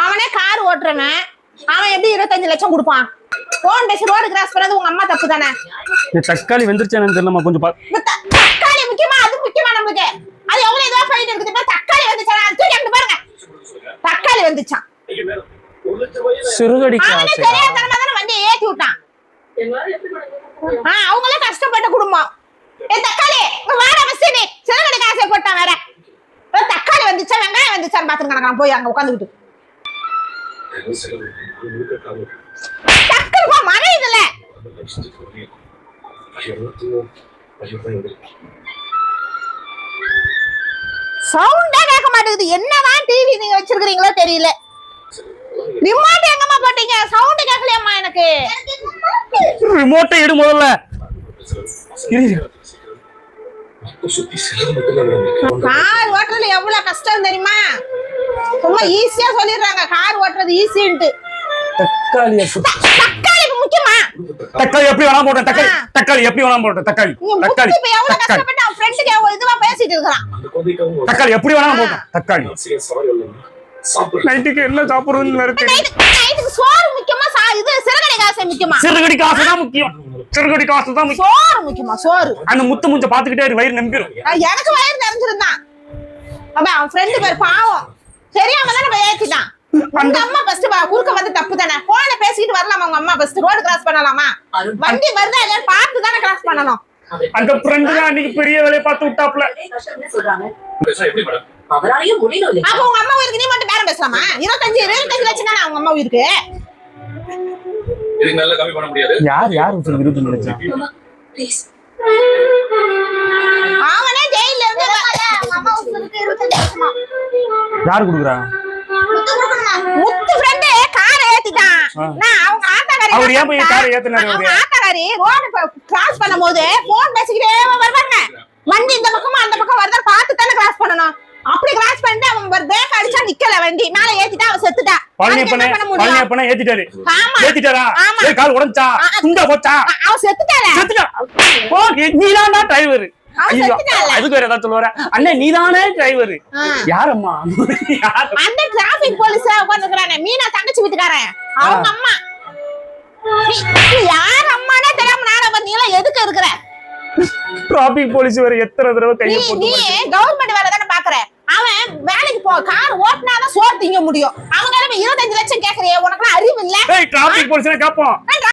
அவனே கார் ஓட்டுறவன், அவன் எப்படி 25 லட்சம் கொடுப்பான்? போன் பேசி ரோடு கிராஸ் பண்ணது உங்க அம்மா தப்பு தானே? தக்காளி வெந்துருச்சானு தெரியலமா, கொஞ்சம் தக்காளி முக்கியமா? அது முக்கியமா நமக்கு? அது எவ்வளவு இதுவா போயிட்டு இருக்குது. தக்காளி வந்துச்சா? தூக்கி அங்க பாருங்க, தக்காளி வந்துச்சான். சிறுகடி தெரியாதனமா தானே வண்டியை ஏத்தி விட்டான். அவங்களே கஷ்டப்பட்ட குடும்பம். தக்காளி வாட வசதி சிறுகடி காசை போட்டான். வேற தக்காளி வந்துச்சா வெங்காயம் வந்துச்சான்னு பாத்துட்டு கிடக்கான் போய் அங்க உட்காந்துக்கிட்டு. டக்குனு மழை இதுல சவுண்டே கேட்க மாட்டேங்குது. என்னதான் டிவி நீங்க வச்சிருக்கீங்களோ தெரியல. ரிமோட் எங்கம்மா போட்டீங்க? சவுண்ட் கேட்கலையம்மா எனக்கு. ரிமோட்டை எடு முதல்ல. கார் ஓட்டுறதுல எவ்வளவு கஷ்டம் தெரியுமா? ரொம்ப ஈஸியா சொல்லிடுறாங்க கார் ஓட்டுறது ஈஸின்ட்டு. தக்காளி முக்கியமா? தக்காளி எப்படி வேணாம் போட்டேன். தக்காளி எப்படி வேணாம் போட்டேன். தக்காளி இப்ப எவ்வளவு கஷ்டப்பட்டு அவன் ஃப்ரெண்டுக்கு இதுவா பேசிட்டு இருக்கான். தக்காளி எப்படி வேணாம் போட்டேன். தக்காளி நைட்டுக்கு என்ன சாப்பிடுறதுன்னு இருக்கு. நைட்டுக்கு சோறு முக்கியமா? இது சிறுகடி காசு முக்கியமா? சிறுகடி காசு தான் முக்கியம். சிறுகடி காசு தான் முக்கியம். சோறு முக்கியமா? சோறு அந்த முத்து முஞ்ச பாத்துக்கிட்டே வயிறு நம்பிரும். எனக்கு வயிறு நிறைஞ்சிருந்தான். அவன் ஃப்ரெண்டு பேர் பாவம் தெரியாம தான் நம்ம ஏத்திட்டான். உங்க அம்மா ஃபர்ஸ்ட் குறுக்க வந்து தப்பு தானே? போன பேசிட்டு வரலாமா? உங்க அம்மா ஃபர்ஸ்ட் ரோடு கிராஸ் பண்ணலாமா? வண்டி வருதா இல்லையா பார்த்து தானே கிராஸ் பண்ணணும். அந்த ஃப்ரெண்டு தான் அன்னைக்கு பெரிய வேலையை பார்த்து விட்டாப்ல. அப்ப உங்க அம்மா உயிருக்கு நீ மட்டும் பேரம் பேசலாமா? 25 லட்சம் தானே அவங்க அம்மா உயிருக்கு. யார் விருது நினைச்சா? அவனே ஜெயில இருந்து அம்மா உயிருக்கு 25 லட்சமா? யார் குடுக்குறா? முத்து ஃப்ரெண்ட் காரை ஏத்திட்டான். நான் அவங்க ஆத்தாகாரி. அவர் ஏன் போய் காரை ஏத்துனாரு? அவங்க ஆத்தாகாரி ரோட் கிராஸ் பண்ணும்போது போன் பேசிக்கிட்டே வருவாங்க. வண்டி இந்த பக்கமா அந்த பக்கம் வருதா பார்த்து தானே கிராஸ் பண்ணணும். அப்படி கிராஸ் பண்ணிட்டு அவன் பிரேக் அடிச்சா நிக்கல, வண்டி மேல ஏத்திட்டா அவன் செத்துட்டா. பழனியப்பன ஏத்திட்டாரு. ஏத்திட்டாரா? கால் உடைஞ்சா துண்டா போச்சா? அவன் செத்துட்டா. ஓ நீதானா டிரைவர்? அதுக்கு வேற ஏதாவது சொல்லுவார? அண்ணே நீதானே டிரைவர்? யாரம்மா? அந்த டிராபிக் போலீஸ் உட்கார்ந்துக்கறானே மீனா தங்கச்சி வீட்டுக்காரன் அவங்க அம்மா. யார் அம்மானே தெரியாம நாள நீ எல்லாம் எதுக்கு இருக்கற? டிராபிக் போலீஸ் வேற எத்தனை தடவை கைய போட்டு நீ கவர்மெண்ட் வேலை தானே பாக்குற. அவன் வேலைக்கு போ கார் ஓட்டுனாதான் சோறு திங்க முடியும். அவங்க 25 லட்சம் கேக்குறியே, உனக்கு அறிவு இல்ல? டிராபிக் போலீஸ்னா கேப்போம்.